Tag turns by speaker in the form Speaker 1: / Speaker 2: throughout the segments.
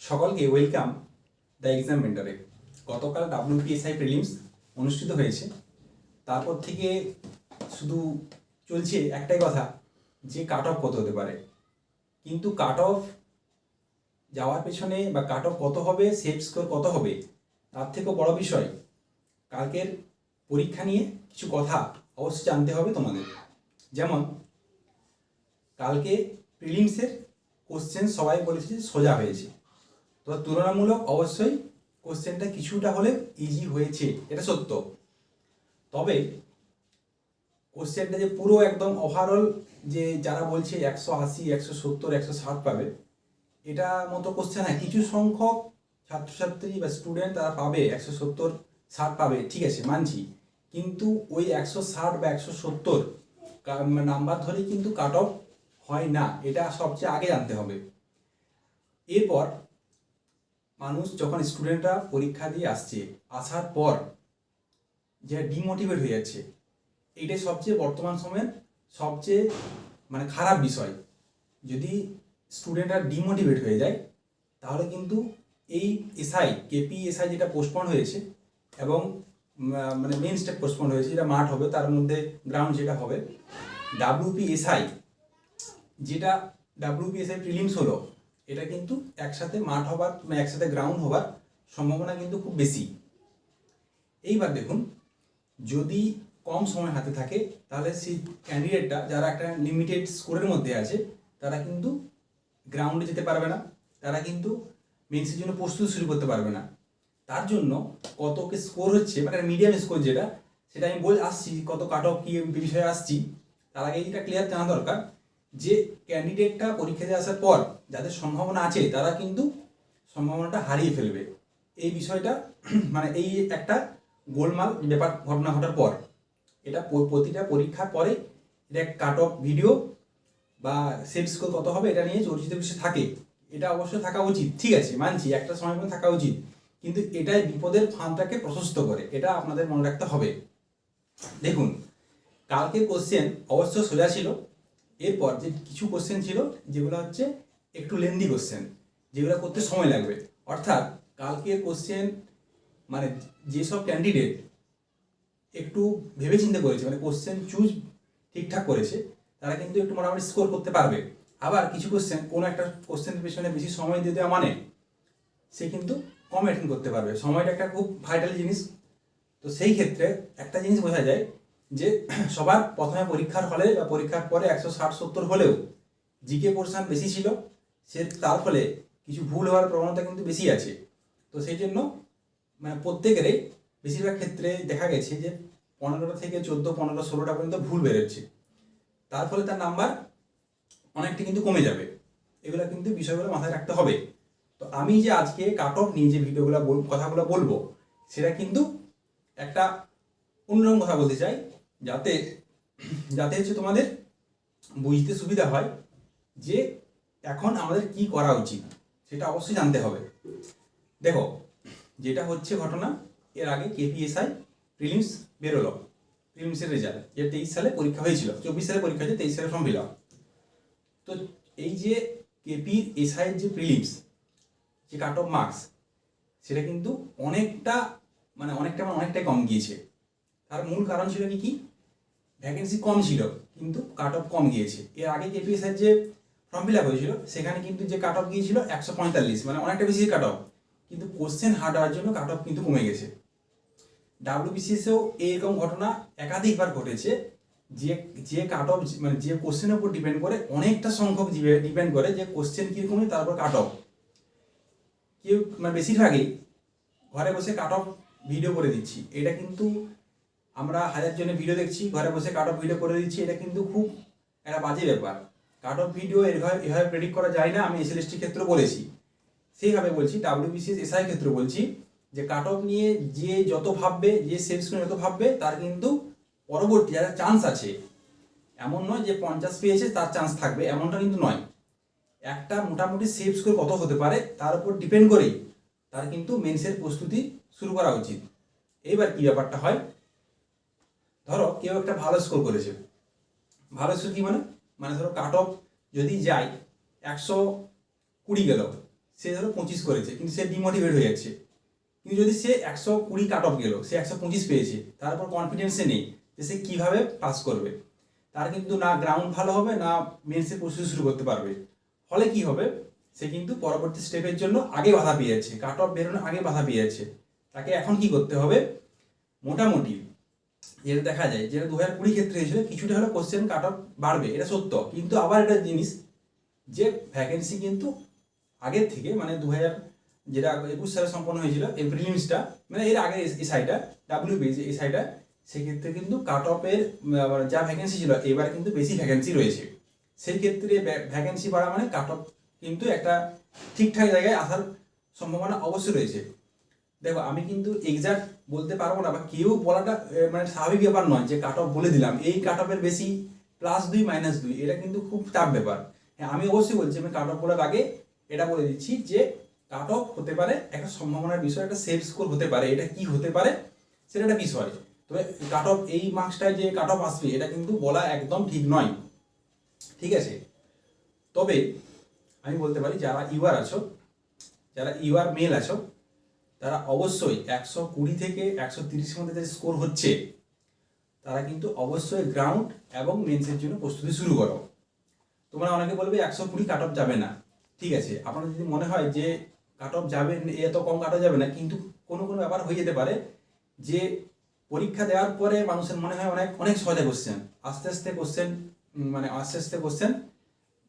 Speaker 1: সকলকে welcome the exam মেন্টরে। গতকাল WPSI prelims অনুষ্ঠিত হয়েছে, তারপর থেকে শুধু চলছে একটাই কথা যে কাট অফ কত হতে পারে। কিন্তু কাট অফ যাওয়ার পেছনে বা কাট অফ কত হবে, সেফ স্কোর কত হবে, তার থেকেও বড় বিষয় কালকের পরীক্ষা নিয়ে কিছু কথা অবশ্যই জানতে হবে তোমাদের। যেমন কালকে প্রিলিমসের কোশ্চেন সবাই বলেছে যে সোজা হয়েছে, তো তুলনামূলক অবশ্যই কোশ্চেনটা কিছুটা হলে ইজি হয়েছে, এটা সত্য। তবে কোশ্চেনটা যে পুরো একদম ওভারঅল যে যারা বলছে 180, 170, 160 পাবে, এটা মতো কোশ্চেন হয়। কিছু সংখ্যক ছাত্রছাত্রী বা স্টুডেন্ট তারা পাবে 170, 60 পাবে, ঠিক আছে মানছি। কিন্তু ওই 160 বা 170 নাম্বার ধরেই কিন্তু কাট অফ হয় না, এটা সবচেয়ে আগে জানতে হবে। এরপর মানুষ যখন স্টুডেন্টরা পরীক্ষা দিয়ে আসছে, আসার পর যে ডিমোটিভেট হয়ে যাচ্ছে, এইটাই সবচেয়ে বর্তমান সময়ের সবচেয়ে খারাপ বিষয়। যদি স্টুডেন্টরা ডিমোটিভেট হয়ে যায় তাহলে কিন্তু এই KPSI যেটা পোস্টপন্ড হয়েছে এবং মেন স্টেপ পোস্টপন্ড হয়েছে, যেটা মাঠ হবে তার মধ্যে গ্রাউন্ড যেটা হবে, WPSI প্রিলিমস হলো, এটা কিন্তু একসাথে মাঠ হবার একসাথে গ্রাউন্ড হবার সম্ভাবনা কিন্তু খুব বেশি। এইবার দেখুন, যদি কম সময় হাতে থাকে তাহলে সেই ক্যান্ডিডেটটা যারা একটা লিমিটেড স্কোরের মধ্যে আছে তারা কিন্তু গ্রাউন্ডে যেতে পারবে না, তারা কিন্তু মেন্সের জন্য প্রস্তুতি শুরু করতে পারবে না। তার জন্য কত স্কোর হচ্ছে, মিডিয়াম স্কোর যেটা, সেটা আমি আসছি, কত কাট অফ কি বিষয়ে আসছি। তার আগে এটা ক্লিয়ার জানা দরকার যে ক্যান্ডিডেটটা পরীক্ষা দিয়ে আসার পর যাদের সম্ভাবনা আছে তারা কিন্তু সম্ভাবনাটা হারিয়ে ফেলবে। এই বিষয়টা এই একটা গোলমাল ব্যাপার ঘটনা ঘটার পর, এটা প্রতিটা পরীক্ষার পরে এটা কাট অফ ভিডিও বা সেভ স্কোর কত হবে এটা নিয়ে চর্চিত বিষয় থাকে। এটা অবশ্যই থাকা উচিত, ঠিক আছে মানছি, একটা সময় পর্যন্ত থাকা উচিত, কিন্তু এটাই বিপদের ফাঁদটাকে প্রশস্ত করে, এটা আপনাদের মনে রাখতে হবে। দেখুন, কালকের কোশ্চেন অবশ্য সোজা ছিল। এরপর যে কিছু কোশ্চেন ছিল যেগুলো হচ্ছে একটু লেন্দি কোশ্চেন, যেগুলো করতে সময় লাগবে। অর্থাৎ কালকের কোশ্চেন যেসব ক্যান্ডিডেট একটু ভেবেচিন্তে করেছে, কোশ্চেন চুজ ঠিকঠাক করেছে, তারা কিন্তু একটু মোটামুটি স্কোর করতে পারবে। আবার কিছু কোশ্চেন, কোনো একটা কোশ্চেনের পেছনে বেশি সময় দিয়ে দেওয়া সে কিন্তু কম অ্যাটেন্ড করতে পারবে। সময়টা একটা খুব ভাইটাল জিনিস। তো সেই ক্ষেত্রে একটা জিনিস বোঝা যায় যে সবার প্রথমে পরীক্ষার হলে বা পরীক্ষার পরে 160-70 হলেও জিকে পোর্শন বেশি ছিল, তার ফলে কিছু ভুল হওয়ার প্রবণতা কিন্তু বেশি আছে। তো সেই জন্য প্রত্যেকেরই বেশিরভাগ ক্ষেত্রে দেখা গেছে যে 15টা থেকে 14, 15, 16টা পর্যন্ত ভুল বেরোচ্ছে। তার ফলে তার নাম্বার অনেকটা কিন্তু কমে যাবে। এগুলো কিন্তু বিষয়গুলো মাথায় রাখতে হবে। তো আমি যে আজকে কাট অফ নিয়ে যে কথাগুলো বলবো, সেটা কিন্তু একটা অন্যরকম কথা বলতে চাই, যাতে হচ্ছে তোমাদের বুঝতে সুবিধা হয় যে এখন আমাদের কি করা উচিত, সেটা অবশ্যই জানতে হবে। দেখো, যেটা হচ্ছে ঘটনা, এর আগে KPSI প্রিলিমস বেরোলো, প্রিলিমসের রেজাল্ট, যে 23 সালে পরীক্ষা হয়েছিল, 24 সালে পরীক্ষা হয়েছে, 23 সালে ফর্ম ফিল আপ। তো এই যে KPSI যে প্রিলিমস যে কাট অফ মার্কস, সেটা কিন্তু অনেকটাই কম গিয়েছে। তার মূল কারণ ছিল কি, ভ্যাকেন্সি কম ছিল কিন্তু কাট অফ কম গিয়েছে। এর আগে KPSI যে ফর্ম ফিল আপ হয়েছিল সেখানে কিন্তু যে কাট অফ গিয়েছিল 145, অনেকটা বেশি কাট অফ, কিন্তু কোশ্চেন হার্ড হওয়ার জন্য কাট অফ কিন্তু কমে গেছে। WBCSেও এরকম ঘটনা একাধিকবার ঘটেছে, যে কাট অফ যে কোশ্চেনের উপর ডিপেন্ড করে, অনেকটা সংখ্যক ডিপেন্ড করে যে কোশ্চেন কীরকম, তারপর কাট অফ। কেউ বেশিরভাগই ঘরে বসে কাট অফ ভিডিও করে দিচ্ছি, এটা কিন্তু আমরা 1000 জনের ভিডিও দেখছি, ঘরে বসে কাট অফ ভিডিও করে দিচ্ছি, এটা কিন্তু খুব একটা বাজে ব্যাপার। কাট অফ ভিডিও এভাবে প্রেডিক্ট করা যায় না। আমি SLST ক্ষেত্রে বলেছি, সেইভাবে বলছি, WBCS SI ক্ষেত্রে বলছি যে কাট অফ নিয়ে যে যত ভাববে, যে সেফ স্কোর যত ভাববে, তার কিন্তু পরবর্তী যারা চান্স আছে, এমন নয় যে 50 পেয়েছে তার চান্স থাকবে, এমনটা কিন্তু নয়। একটা মোটামুটি সেফ স্কোর কত হতে পারে তার উপর ডিপেন্ড করেই তার কিন্তু মেন্সের প্রস্তুতি শুরু করা উচিত। এইবার কি ব্যাপারটা হয়, ধরো কেউ একটা ভালো স্কোর করেছে, ভালো স্কোর কি ধরো কাট অফ যদি যায় 120 গেল, সে ধরো 25 করেছে, কিন্তু সে ডিমোটিভেট হয়ে যাচ্ছে। কিন্তু যদি সে 120 কাট অফ গেল, সে 125 পেয়েছে, তারপর কনফিডেন্সে নেই যে সে কীভাবে পাস করবে, তার কিন্তু না গ্রাউন্ড ভালো হবে, না মেন্সের প্রস্তুতি শুরু করতে পারবে। ফলে কি হবে, সে কিন্তু পরবর্তী স্টেপের জন্য আগে বাধা পেয়ে যাচ্ছে, কাট অফ বেরোনোর আগে বাধা পেয়ে যাচ্ছে। তাকে এখন কি করতে হবে, মোটামুটি যেটা দেখা যায়, যেটা 2020 ক্ষেত্রে হয়েছিল, কিছুটা হলে কোশ্চেন কাট অফ বাড়বে, এটা সত্য। কিন্তু আবার একটা জিনিস, যে ভ্যাকেন্সি কিন্তু আগের থেকে, মানে 2021 সালে সম্পন্ন হয়েছিল এই প্রিলিমসটা, মানে এর আগে এসআইটা ডাব্লিউবিএস এসআইটা, সেক্ষেত্রে কিন্তু কাট অফের যা ভ্যাকেন্সি ছিল এবার কিন্তু বেশি ভ্যাকেন্সি রয়েছে। সেই ক্ষেত্রে ভ্যাকেন্সি বাড়া মানে কাট অফ কিন্তু একটা ঠিকঠাক জায়গায় আসার সম্ভাবনা অবশ্যই রয়েছে। দেখো, আমি কিন্তু এক্সাক্ট বলতে পারবো না, বা কেউ বলাটা মানে স্বাভাবিক ব্যাপার নয় যে কাট অফ বলে দিলাম এই কাট অফের বেশি +2 -2, এটা কিন্তু খুব টাফ ব্যাপার। হ্যাঁ, আমি অবশ্যই বলছি, আমি কাট অফ বলার আগে এটা বলে দিচ্ছি যে কাট অফ হতে পারে একটা সম্ভাবনার বিষয়, একটা সেফ স্কোর হতে পারে, এটা কি হতে পারে সেটা একটা বিষয়। তবে কাট অফ এই মার্কসটায় যে কাট অফ আসবে এটা কিন্তু বলা একদম ঠিক নয়, ঠিক আছে। তবে আমি বলতে পারি যারা ইউআর আছো, যারা ইউআর মেল আছো, তারা অবশ্যই 120 থেকে 130-এর মধ্যে যে স্কোর হচ্ছে, তারা কিন্তু অবশ্যই গ্রাউন্ড এবং মেন্সের জন্য প্রস্তুতি শুরু করো। তোমরা অনেকে বলবে 120 কাট অফ যাবে না, ঠিক আছে। আপনার যদি মনে হয় যে কাট অফ যাবে, এত কম কাট অফ যাবে না, কিন্তু কোনো কোনো ব্যাপার হয়ে যেতে পারে যে পরীক্ষা দেওয়ার পরে মানুষের মনে হয় অনেক অনেক সহজে কোশ্চেন, আস্তে আস্তে কোশ্চেন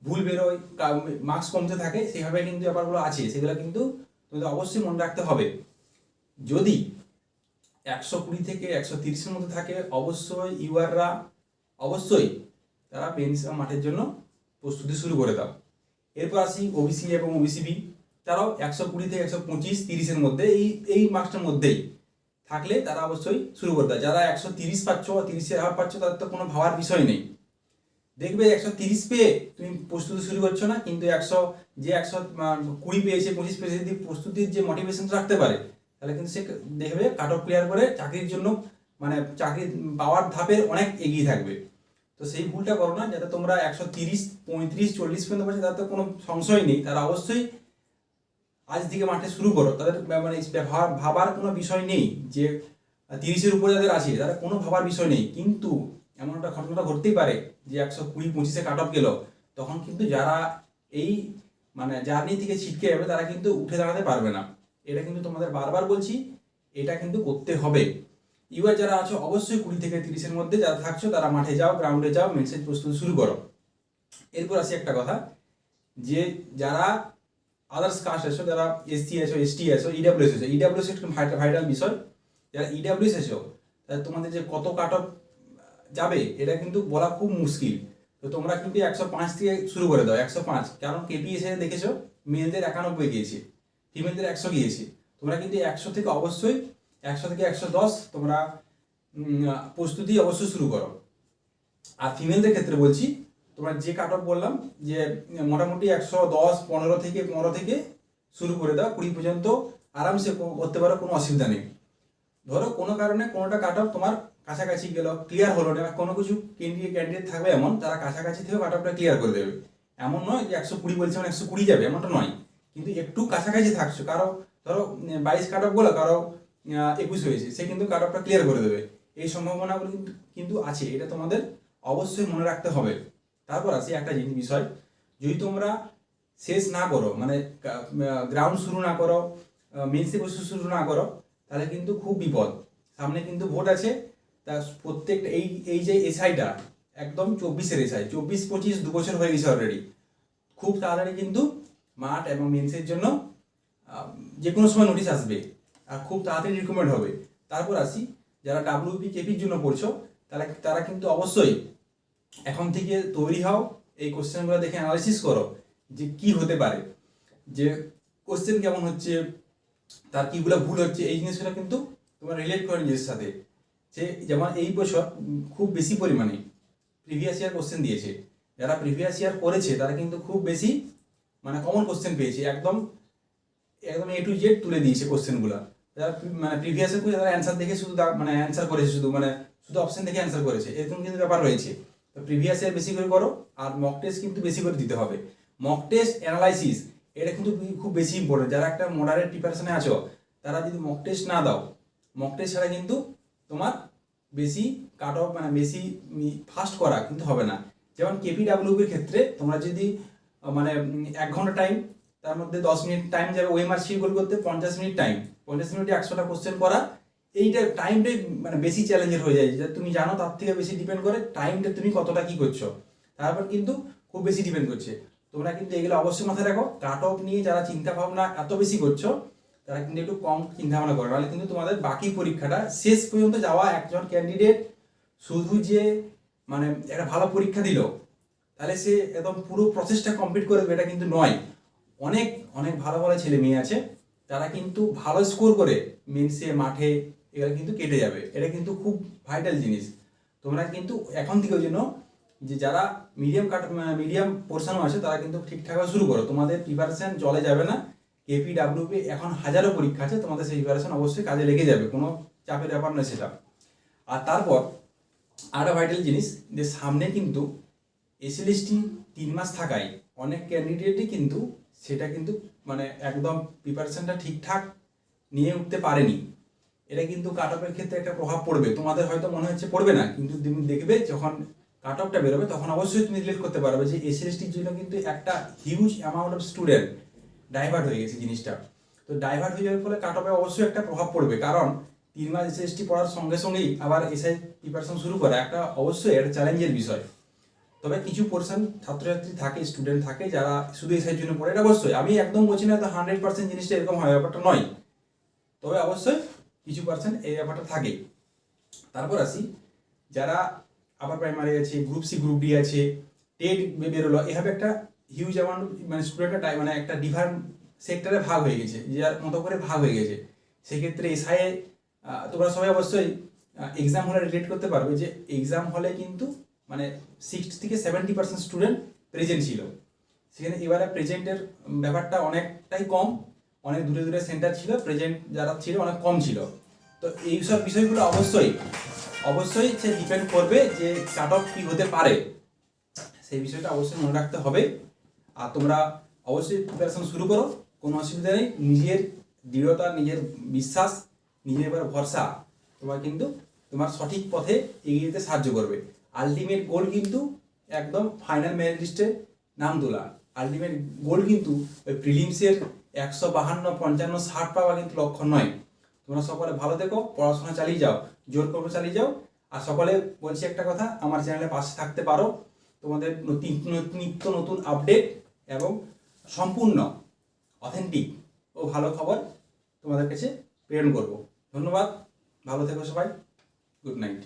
Speaker 1: ভুল বেরোয়, মার্কস কমতে থাকে, সেইভাবে কিন্তু ব্যাপারগুলো আছে, সেগুলো কিন্তু তোমাদের অবশ্যই মনে রাখতে হবে। যদি 120 থেকে 130-এর মধ্যে থাকে, অবশ্যই ইউআররা অবশ্যই তারা মেন্স মাঠের জন্য প্রস্তুতি শুরু করে দাও। এরপর আসি ওবিসি এবং ওবিসিবি, তারাও 120 থেকে 125-30-এর মধ্যে এই মার্কসটার মধ্যেই থাকলে তারা অবশ্যই শুরু করে দেয়। যারা 130 পাচ্ছ, 30-এর হাফ পাচ্ছ, তাদের তো কোনো ভাবার বিষয় নেই। দেখবে 130 পেয়ে তুমি প্রস্তুতি শুরু করছো না, কিন্তু 120 পেয়েছে, 25 পেয়েছে, যদি প্রস্তুতির যে মোটিভেশন রাখতে পারে, তাহলে কিন্তু সে দেখবে কাট অফ ক্লিয়ার করে চাকরির জন্য, মানে চাকরি পাওয়ার ধাপের অনেক এগিয়ে থাকবে। তো সেই ভুলটা করো না, যাতে তোমরা 130, 35, 40 পর্যন্ত পাচ্ছে, তাতে কোনো সংশয় নেই, তারা অবশ্যই আজ থেকে মাঠে শুরু করো। তাদের মানে ভাবার কোনো বিষয় নেই যে 30-এর উপরে যাদের আছে, তারা কোনো ভাবার বিষয় নেই। কিন্তু এমন একটা ঘটনাটা ঘটতেই পারে যে 120-25-এ কাট অফ গেল, তখন কিন্তু যারা এই মানে জার্নি থেকে ছিটকে যাবে, তারা কিন্তু উঠে দাঁড়াতে পারবে না। এটা কিন্তু তোমাদের বারবার বলছি, এটা কিন্তু করতে হবে। ইউআর যারা আছো, অবশ্যই 20 থেকে 30-এর মধ্যে যারা থাকছো, তারা মাঠে যাও, গ্রাউন্ডে যাও, মেন্সের প্রস্তুতি শুরু করো। এরপর আসি একটা কথা, যে যারা আদার্স কাস্ট আছো, যারা এসসি আছো, এসটি আছো, ইডাব্লিউএস আছো, ইডাব্লিউএস একটা ভাইটাল বিষয়। যারা ইডাব্লিউএস আছো, তাহলে তোমাদের যে কত কাট অফ যাবে এটা কিন্তু বলা খুব মুশকিল। তো তোমরা কিন্তু 105 থেকে শুরু করে দাও, 105, কারণ কেপিএসএ দেখেছো মেলদের 91 গিয়েছে, ফিমেলদের 100 গিয়েছে। তোমরা কিন্তু 100 থেকে অবশ্যই 100 থেকে 110 তোমরা প্রস্তুতি অবশ্যই শুরু করো। আর ফিমেলদের ক্ষেত্রে বলছি, তোমরা যে কাট অফ বললাম, যে মোটামুটি 110, 15 থেকে শুরু করে দাও, 20 পর্যন্ত আরামসে করতে পারো, কোনো অসুবিধা নেই। ধরো কোনো কারণে কোনোটা কাট অফ তোমার কাছাকাছি গেল, ক্লিয়ার হলো না, কোনো কিছু ক্যান্ডিডেট থাকবে এমন, তারা কাছাকাছি থেকে কাট অফটা ক্লিয়ার করে দেবে। এমন নয় যে 120 বলছে মানে 120 যাবে, এমনটা নয়, কিন্তু একটু কাছাকাছি থাকছো। কারো ধরো 22 কাট অফ বলো, কারো 21 হয়েছে, সে কিন্তু কাট অফটা ক্লিয়ার করে দেবে। এই সম্ভাবনাগুলো কিন্তু আছে, এটা তোমাদের অবশ্যই মনে রাখতে হবে। তারপর আসি একটা বিষয়, যদি তোমরা শেষ না করো, মানে গ্রাউন্ড শুরু না করো, মেন্সে প্রস্তুতি শুরু না করো, তাহলে কিন্তু খুব বিপদ। সামনে কিন্তু ভোট আছে, তা প্রত্যেকটা এই যে এসআইটা একদম 24-এর এসআই, 24-25 2 বছর হয়ে গেছে অলরেডি। খুব তাড়াতাড়ি কিন্তু মাঠ এবং মেন্সের জন্য যে কোনো সময় নোটিশ আসবে, আর খুব তাড়াতাড়ি রিকমেন্ড হবে। তারপর আসি যারা ডাব্লিউপি কেপির জন্য পড়ছো, তারা কিন্তু অবশ্যই এখন থেকে তৈরি হও, এই কোশ্চেনগুলো দেখে অ্যানালাইসিস করো যে কি হতে পারে, যে কোশ্চেন কেমন হচ্ছে, তার কিগুলো ভুল হচ্ছে, এই জিনিসগুলো কিন্তু তোমরা রিলেট করো নিজের সাথে। যে যেমন এই বছর খুব বেশি পরিমাণে প্রিভিয়াস ইয়ার কোশ্চেন দিয়েছে, যারা প্রিভিয়াস ইয়ার করেছে তারা কিন্তু খুব বেশি মানে কমন কোশ্চেন পেয়েছে, একদম A to Z তুলে দিয়েছে কোশ্চেনগুলো। যারা মানে প্রিভিয়াস ইয়ার করে, তারা অ্যান্সার দেখে শুধু মানে অ্যান্সার করেছে, শুধু অপশন দেখে অ্যান্সার করেছে, এরকম কিন্তু ব্যাপার রয়েছে। তো প্রিভিয়াস ইয়ার বেশি করে করো, আর মক টেস্ট কিন্তু বেশি করে দিতে হবে। মক টেস্ট অ্যানালাইসিস এটা কিন্তু খুব বেশি ইম্পর্টেন্ট। যারা একটা মডারেট প্রিপারেশনে আছো তারা যদি মক টেস্ট না দাও, মক টেস্ট ছাড়া কিন্তু তোমার বেশি কাট অফ মানে বেশি ফাস্ট করা কিন্তু হবে না। যেমন কেপিডাব্লিউপির ক্ষেত্রে তোমরা যদি মানে 1 ঘন্টা টাইম, তার মধ্যে 10 মিনিট টাইম যাবে ওএমআর শিডিউল করতে, 50 মিনিট টাইম, 50 মিনিটে 100টা কোশ্চেন করা, এইটা টাইমটাই মানে বেশি চ্যালেঞ্জের হয়ে যায়। যে তুমি জানো তার থেকে বেশি ডিপেন্ড করে টাইমটা তুমি কতটা কি করছো, তারপর কিন্তু খুব বেশি ডিপেন্ড করছে। তোমরা কিন্তু এগুলো অবশ্যই মাথায় রাখো। কাট অফ নিয়ে যারা চিন্তা ভাবনা এত বেশি করছো তারা কিন্তু একটু কম চিন্তা ভাবনা করো, নাহলে কিন্তু তোমাদের বাকি পরীক্ষাটা শেষ পর্যন্ত যাওয়া একজন ক্যান্ডিডেট শুধু যে মানে একটা ভালো পরীক্ষা দিল তাহলে সে একদম পুরো প্রসেসটা কমপ্লিট করে দেবে এটা কিন্তু নয়। অনেক অনেক ভালো ভালো ছেলে মেয়ে আছে তারা কিন্তু ভালো স্কোর করে মেন্সে মাঠে এগুলো কিন্তু কেটে যাবে। এটা কিন্তু খুব ভাইটাল জিনিস। তোমরা কিন্তু এখন থেকে ওই জন্য যে যারা মিডিয়াম পোর্শনও আছে তারা কিন্তু ঠিকঠাকভাবে শুরু করো। তোমাদের প্রিপারেশন জলে যাবে না। কেপিডাব্লিউপি এখন হাজারো পরীক্ষা আছে, তোমাদের সেই প্রিপারেশন অবশ্যই কাজে লেগে যাবে, কোনো চাপের ব্যাপার নয় সেটা। আর তারপর আরেকটা ভাইটাল জিনিস যে সামনে কিন্তু এসএলএসটি 3 মাস থাকায় অনেক ক্যান্ডিডেটই কিন্তু সেটা কিন্তু মানে একদম প্রিপারেশনটা ঠিকঠাক নিয়ে উঠতে পারেনি। এটা কিন্তু কাট অফের ক্ষেত্রে একটা প্রভাব পড়বে। তোমাদের হয়তো মনে হচ্ছে পড়বে না, কিন্তু তুমি দেখবে যখন কাট অফটা বেরোবে তখন অবশ্যই তুমি রিলেট করতে পারবে যে এসএলএসটির জন্য কিন্তু একটা huge amount of student divert হয়ে গেছে জিনিসটা। তো ডাইভার্ট হয়ে যাওয়ার ফলে কাট অফে অবশ্যই একটা প্রভাব পড়বে, কারণ 3 মাস এসএসটি পড়ার সঙ্গে সঙ্গেই আবার এসআই প্রিপারেশন শুরু করা একটা অবশ্যই একটা চ্যালেঞ্জের বিষয়। তবে কিছু পোর্শন ছাত্রছাত্রী থাকে, স্টুডেন্ট থাকে যারা শুধু এসআইয়ের জন্য পড়ে, এটা অবশ্যই আমি একদম বলছি না তো 100% জিনিসটা এরকম হয়, ব্যাপারটা নয়। তবে অবশ্যই কিছু পার্সেন্ট এই ব্যাপারটা থাকে। তারপর আসি যারা আপার প্রাইমারি আছে, গ্রুপ সি গ্রুপ ডি আছে, টেট বেরোলো, এভাবে একটা হিউজ অ্যামাউন্ট মানে স্টুডেন্টটা মানে একটা ডিফারেন্ট সেক্টরে ভাগ হয়ে গেছে, যার মতো করে ভাগ হয়ে গেছে। সেক্ষেত্রে এসআইয়ে তোমরা সবাই অবশ্যই এক্সাম হলে রিলেট করতে পারবে যে এক্সাম হলে কিন্তু মানে 60 থেকে 70% স্টুডেন্ট প্রেজেন্ট ছিল। সেখানে এবারে প্রেজেন্টের ব্যাপারটা অনেকটাই কম, অনেক দূরে দূরে সেন্টার ছিল, প্রেজেন্ট যারা ছিল অনেক কম ছিল। তো এই সব বিষয়গুলো অবশ্যই অবশ্যই সে ডিপেন্ড করবে যে কাট অফ কী হতে পারে, সেই বিষয়টা অবশ্যই মনে রাখতে হবে। আর তোমরা অবশ্যই প্রিপারেশন শুরু করো, কোনো অসুবিধা নেই। নিজের দৃঢ়তা, নিজের বিশ্বাস, নিজের এবার ভরসা তোমার কিন্তু তোমার সঠিক পথে এগিয়ে যেতে সাহায্য করবে। আলটিমেট গোল কিন্তু একদম ফাইনাল মেরিট লিস্টে নাম তোলা। আলটিমেট গোল কিন্তু ওই প্রিলিমসের 152, 55, 60 পাওয়া কিন্তু লক্ষ্য নয়। তোমরা সকলে ভালো থেকো, পড়াশোনা চালিয়ে যাও, জোর করবে চালিয়ে যাও। আর সকলে বলছি একটা কথা, আমার চ্যানেলে পাশে থাকতে পারো। তোমাদের নিত্য নতুন আপডেট এবং সম্পূর্ণ অথেন্টিক ও ভালো খবর তোমাদের কাছে প্রেরণ করব। ধন্যবাদ, ভালো থেকো সবাই, গুড নাইট।